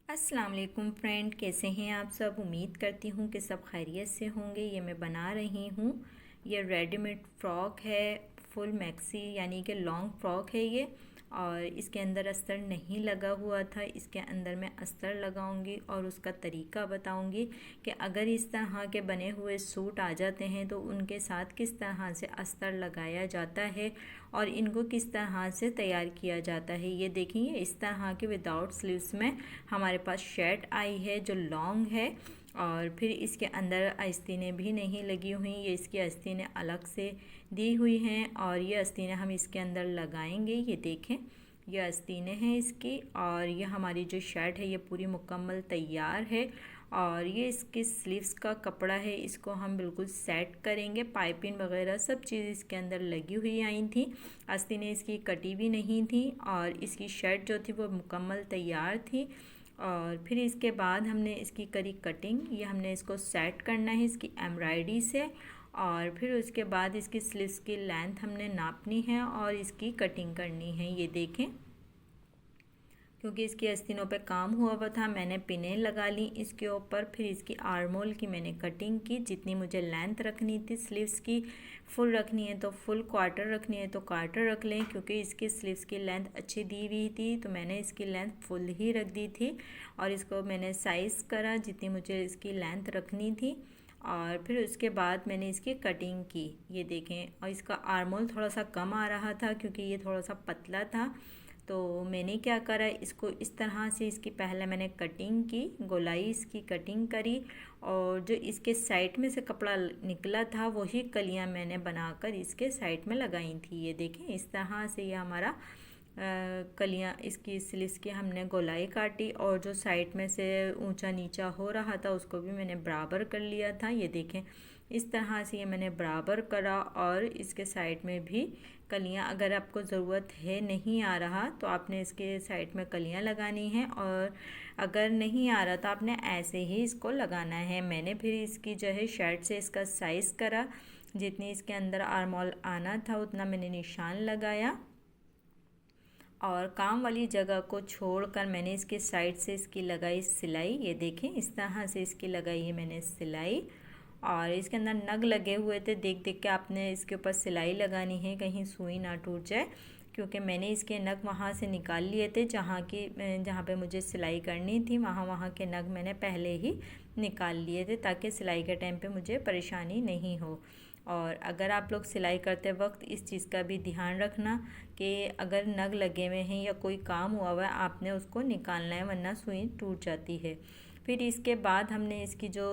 अस्सलाम वालेकुम फ्रेंड, कैसे हैं आप सब। उम्मीद करती हूँ कि सब खैरियत से होंगे। ये मैं बना रही हूँ, ये रेडीमेड फ़्रॉक है, फुल मैक्सी यानी कि लॉन्ग फ्रॉक है ये। और इसके अंदर अस्तर नहीं लगा हुआ था, इसके अंदर मैं अस्तर लगाऊंगी और उसका तरीका बताऊंगी कि अगर इस तरह के बने हुए सूट आ जाते हैं तो उनके साथ किस तरह से अस्तर लगाया जाता है और इनको किस तरह से तैयार किया जाता है। ये देखिए, इस तरह के विदाउट स्लीव्स में हमारे पास शर्ट आई है जो लॉन्ग है और फिर इसके अंदर आस्तीनें भी नहीं लगी हुई, ये इसकी आस्तीनें अलग से दी हुई हैं और ये आस्तीनें हम इसके अंदर लगाएंगे। ये देखें, ये आस्तीनें हैं इसकी और ये हमारी जो शर्ट है ये पूरी मुकम्मल तैयार है। और ये इसके स्लीव्स का कपड़ा है, इसको हम बिल्कुल सेट करेंगे। पाइपिंग वगैरह सब चीज़ इसके अंदर लगी हुई आई थी, आस्तीनें इसकी कटी भी नहीं थी और इसकी शर्ट जो थी वो मुकम्मल तैयार थी। और फिर इसके बाद हमने इसकी करी कटिंग, ये हमने इसको सेट करना है इसकी एम्ब्रॉयडरी से। और फिर उसके बाद इसकी स्लीव्स की लेंथ हमने नापनी है और इसकी कटिंग करनी है। ये देखें, क्योंकि इसकी आस्तीनों पे काम हुआ हुआ था, मैंने पिनें लगा ली इसके ऊपर। फिर इसकी आर्मोल की मैंने कटिंग की, जितनी मुझे लेंथ रखनी थी स्लीव्स की। फुल रखनी है तो फुल, क्वार्टर रखनी है तो क्वार्टर रख लें, क्योंकि इसकी स्लीव्स की लेंथ अच्छी दी हुई थी तो मैंने इसकी लेंथ फुल ही रख दी थी। और इसको मैंने साइज़ करा जितनी मुझे इसकी लेंथ रखनी थी और फिर उसके बाद मैंने इसकी कटिंग की। ये देखें, और इसका आर्मोल थोड़ा सा कम आ रहा था क्योंकि ये थोड़ा सा पतला था। तो मैंने क्या करा, इसको इस तरह से इसकी पहले मैंने कटिंग की, गोलाई इसकी कटिंग करी और जो इसके साइड में से कपड़ा निकला था वही कलियां मैंने बनाकर इसके साइड में लगाई थी। ये देखें, इस तरह से ये हमारा कलियां इसकी स्लीव्स की हमने गोलाई काटी और जो साइड में से ऊंचा नीचा हो रहा था उसको भी मैंने बराबर कर लिया था। ये देखें, इस तरह से ये मैंने बराबर करा और इसके साइड में भी कलियां, अगर आपको ज़रूरत है नहीं आ रहा तो आपने इसके साइड में कलियां लगानी हैं और अगर नहीं आ रहा तो आपने ऐसे ही इसको लगाना है। मैंने फिर इसकी जो है शर्ट से इसका साइज़ करा, जितनी इसके अंदर आर्मोल आना था उतना मैंने निशान लगाया और काम वाली जगह को छोड़कर मैंने इसके साइड से इसकी लगाई सिलाई। ये देखें, इस तरह से इसकी लगाई है मैंने सिलाई और इसके अंदर नग लगे हुए थे, देख देख के आपने इसके ऊपर सिलाई लगानी है, कहीं सुई ना टूट जाए। क्योंकि मैंने इसके नग वहाँ से निकाल लिए थे जहाँ पे मुझे सिलाई करनी थी, वहाँ के नग मैंने पहले ही निकाल लिए थे ताकि सिलाई के टाइम पे मुझे परेशानी नहीं हो। और अगर आप लोग सिलाई करते वक्त इस चीज़ का भी ध्यान रखना कि अगर नग लगे हुए हैं या कोई काम हुआ हुआ है आपने उसको निकालना है, वरना सुई टूट जाती है। फिर इसके बाद हमने इसकी जो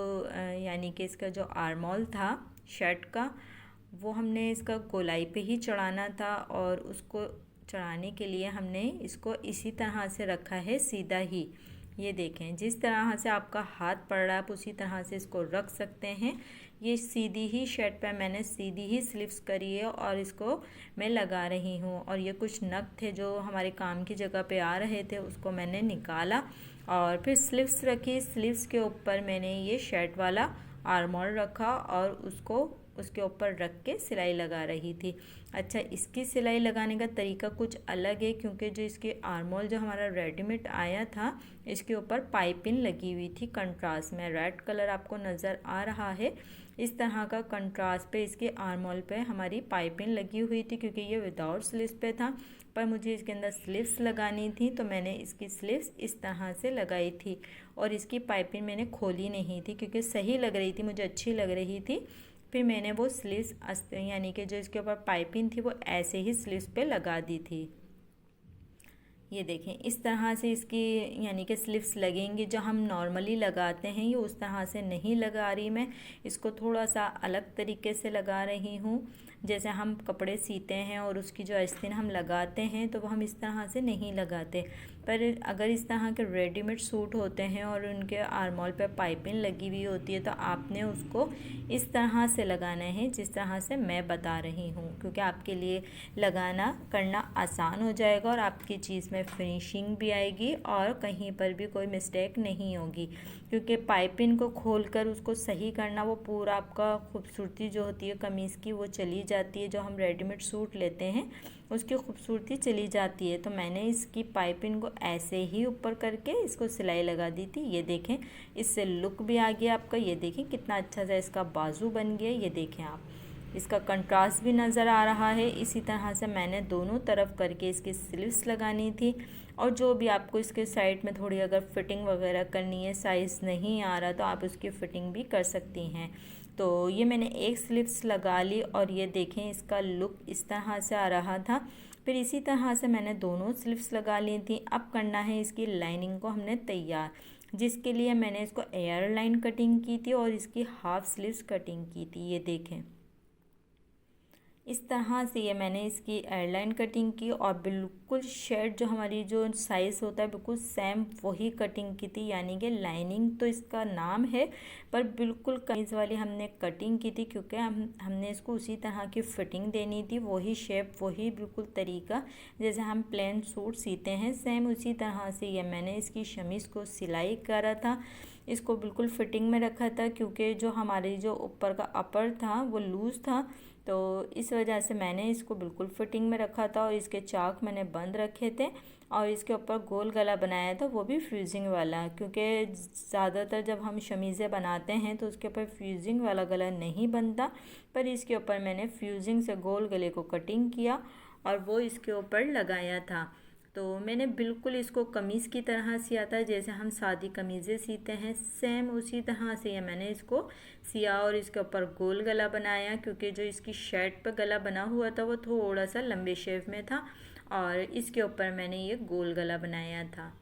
यानी कि इसका जो आर्मोल था शर्ट का, वो हमने इसका गोलाई पे ही चढ़ाना था और उसको चढ़ाने के लिए हमने इसको इसी तरह से रखा है, सीधा ही। ये देखें, जिस तरह से आपका हाथ पड़ रहा है आप उसी तरह से इसको रख सकते हैं। ये सीधी ही शर्ट पे मैंने सीधी ही स्लीव्स करी है और इसको मैं लगा रही हूँ। और ये कुछ नग थे जो हमारे काम की जगह पे आ रहे थे, उसको मैंने निकाला और फिर स्लीव्स रखी। स्लीव्स के ऊपर मैंने ये शर्ट वाला आर्मोल रखा और उसको उसके ऊपर रख के सिलाई लगा रही थी। अच्छा, इसकी सिलाई लगाने का तरीका कुछ अलग है क्योंकि जो इसके आर्मोल जो हमारा रेडीमेड आया था इसके ऊपर पाइपिंग लगी हुई थी कंट्रास्ट में। रेड कलर आपको नज़र आ रहा है, इस तरह का कंट्रास्ट पे इसके आर्मोल पे हमारी पाइपिंग लगी हुई थी क्योंकि ये विदाउट स्लीव्स पे था। पर मुझे इसके अंदर स्लीव्स लगानी थी तो मैंने इसकी स्लीव्स इस तरह से लगाई थी और इसकी पाइपिंग मैंने खोली नहीं थी क्योंकि सही लग रही थी, मुझे अच्छी लग रही थी। फिर मैंने वो स्लीव्स यानी कि जो इसके ऊपर पाइपिंग थी वो ऐसे ही स्लीव्स पे लगा दी थी। ये देखें, इस तरह से इसकी यानी कि स्लीव्स लगेंगी जो हम नॉर्मली लगाते हैं, ये उस तरह से नहीं लगा रही मैं, इसको थोड़ा सा अलग तरीके से लगा रही हूँ। जैसे हम कपड़े सीते हैं और उसकी जो आस्तीन हम लगाते हैं तो वो हम इस तरह से नहीं लगाते। पर अगर इस तरह के रेडीमेड सूट होते हैं और उनके आर्मोल पे पाइपिंग लगी हुई होती है तो आपने उसको इस तरह से लगाना है जिस तरह से मैं बता रही हूँ, क्योंकि आपके लिए लगाना करना आसान हो जाएगा और आपकी चीज़ में फिनिशिंग भी आएगी और कहीं पर भी कोई मिस्टेक नहीं होगी। क्योंकि पाइपिंग को खोलकर उसको सही करना वो पूरा आपका खूबसूरती जो होती है कमीज़ की वो चली जाती है, जो हम रेडीमेड सूट लेते हैं उसकी खूबसूरती चली जाती है। तो मैंने इसकी पाइपिंग को ऐसे ही ऊपर करके इसको सिलाई लगा दी थी। ये देखें, इससे लुक भी आ गया आपका। ये देखें कितना अच्छा सा इसका बाजू बन गया। ये देखें आप, इसका कंट्रास्ट भी नज़र आ रहा है। इसी तरह से मैंने दोनों तरफ करके इसकी स्लीव्स लगानी थी। और जो भी आपको इसके साइड में थोड़ी अगर फिटिंग वगैरह करनी है, साइज़ नहीं आ रहा, तो आप उसकी फ़िटिंग भी कर सकती हैं। तो ये मैंने एक स्लीव्स लगा ली और ये देखें इसका लुक इस तरह से आ रहा था। फिर इसी तरह से मैंने दोनों स्लीव्स लगा ली थी। अब करना है इसकी लाइनिंग को हमने तैयार, जिसके लिए मैंने इसको एयर लाइन कटिंग की थी और इसकी हाफ स्लीव्स कटिंग की थी। ये देखें इस तरह से ये मैंने इसकी एयरलाइन कटिंग की और बिल्कुल शेड जो हमारी जो साइज़ होता है बिल्कुल सेम वही कटिंग की थी। यानी कि लाइनिंग तो इसका नाम है, पर बिल्कुल कमीज़ वाली हमने कटिंग की थी, क्योंकि हमने इसको उसी तरह की फ़िटिंग देनी थी, वही शेप वही बिल्कुल तरीका जैसे हम प्लेन सूट सीते हैं, सेम उसी तरह से ये मैंने इसकी शमीज़ को सिलाई करा था। इसको बिल्कुल फ़िटिंग में रखा था, क्योंकि जो हमारी जो ऊपर का अपर था वो लूज़ था, तो इस वजह से मैंने इसको बिल्कुल फिटिंग में रखा था। और इसके चाक मैंने बंद रखे थे और इसके ऊपर गोल गला बनाया था, वो भी फ्यूजिंग वाला, क्योंकि ज़्यादातर जब हम शमीज़ें बनाते हैं तो उसके ऊपर फ्यूजिंग वाला गला नहीं बनता, पर इसके ऊपर मैंने फ्यूजिंग से गोल गले को कटिंग किया और वो इसके ऊपर लगाया था। तो मैंने बिल्कुल इसको कमीज़ की तरह सिया था, जैसे हम सादी कमीज़ें सीते हैं, सेम उसी तरह से ये मैंने इसको सिया और इसके ऊपर गोल गला बनाया, क्योंकि जो इसकी शर्ट पर गला बना हुआ था वो थोड़ा सा लंबे शेप में था और इसके ऊपर मैंने ये गोल गला बनाया था।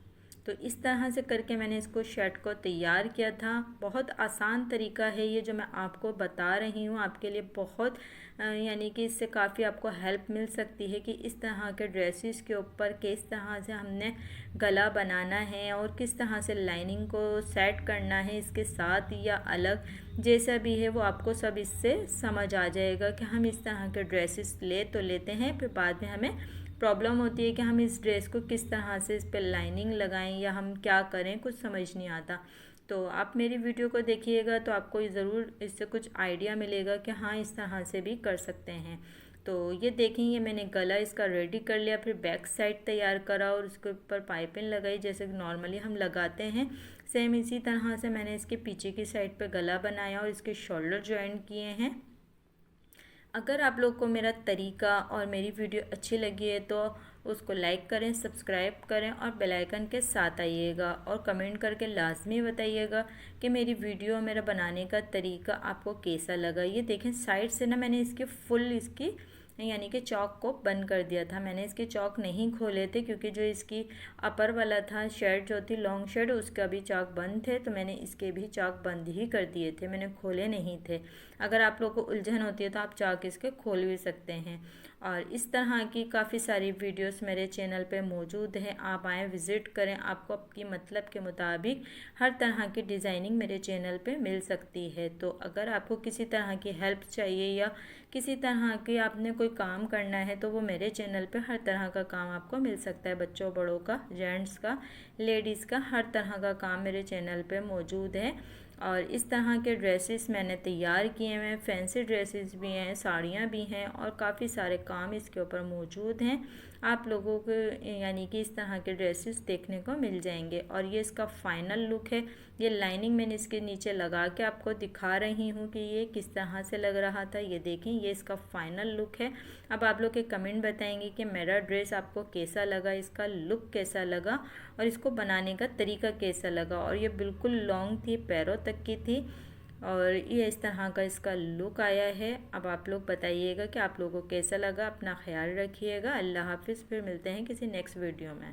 तो इस तरह से करके मैंने इसको शर्ट को तैयार किया था। बहुत आसान तरीका है ये जो मैं आपको बता रही हूँ, आपके लिए बहुत यानी कि इससे काफ़ी आपको हेल्प मिल सकती है कि इस तरह के ड्रेसेस के ऊपर किस तरह से हमने गला बनाना है और किस तरह से लाइनिंग को सेट करना है इसके साथ या अलग, जैसा भी है वो आपको सब इससे समझ आ जाएगा कि हम इस तरह के ड्रेसेस ले तो लेते हैं, फिर बाद में हमें प्रॉब्लम होती है कि हम इस ड्रेस को किस तरह से इस पर लाइनिंग लगाएं या हम क्या करें, कुछ समझ नहीं आता। तो आप मेरी वीडियो को देखिएगा तो आपको ज़रूर इससे कुछ आइडिया मिलेगा कि हाँ इस तरह से भी कर सकते हैं। तो ये देखें, ये मैंने गला इसका रेडी कर लिया, फिर बैक साइड तैयार करा और उसके ऊपर पाइपिंग लगाई जैसे नॉर्मली हम लगाते हैं। सेम इसी तरह से मैंने इसके पीछे की साइड पर गला बनाया और इसके शोल्डर ज्वाइन किए हैं। अगर आप लोग को मेरा तरीका और मेरी वीडियो अच्छी लगी है तो उसको लाइक करें, सब्सक्राइब करें और बेल आइकन के साथ आइएगा और कमेंट करके लाजमी बताइएगा कि मेरी वीडियो मेरा बनाने का तरीका आपको कैसा लगा। ये देखें साइड से ना मैंने इसकी फुल इसकी यानी कि चौक को बंद कर दिया था। मैंने इसके चौक नहीं खोले थे, क्योंकि जो इसकी अपर वाला था शर्ट जो थी लॉन्ग शर्ट, उसका भी चौक बंद थे, तो मैंने इसके भी चौक बंद ही कर दिए थे, मैंने खोले नहीं थे। अगर आप लोगों को उलझन होती है तो आप चौक इसके खोल भी सकते हैं। और इस तरह की काफ़ी सारी वीडियोस मेरे चैनल पे मौजूद हैं, आप आएँ विज़िट करें, आपको आपकी मतलब के मुताबिक हर तरह की डिज़ाइनिंग मेरे चैनल पे मिल सकती है। तो अगर आपको किसी तरह की हेल्प चाहिए या किसी तरह की आपने कोई काम करना है तो वो मेरे चैनल पे हर तरह का काम आपको मिल सकता है। बच्चों बड़ों का, जेंट्स का, लेडीज़ का, हर तरह का काम मेरे चैनल पे मौजूद है। और इस तरह के ड्रेसेस मैंने तैयार किए हैं, फैंसी ड्रेसेस भी हैं, साड़ियाँ भी हैं और काफ़ी सारे काम इसके ऊपर मौजूद हैं। आप लोगों को यानी कि इस तरह के ड्रेसेस देखने को मिल जाएंगे। और ये इसका फाइनल लुक है। ये लाइनिंग मैंने इसके नीचे लगा के आपको दिखा रही हूँ कि ये किस तरह से लग रहा था। ये देखें, ये इसका फाइनल लुक है। अब आप लोग के कमेंट बताएंगे कि मेरा ड्रेस आपको कैसा लगा, इसका लुक कैसा लगा और इसको बनाने का तरीका कैसा लगा। और ये बिल्कुल लॉन्ग थी, पैरों तक की थी और ये इस तरह का इसका लुक आया है। अब आप लोग बताइएगा कि आप लोगों को कैसा लगा। अपना ख्याल रखिएगा। अल्लाह हाफिज़। फिर मिलते हैं किसी नेक्स्ट वीडियो में।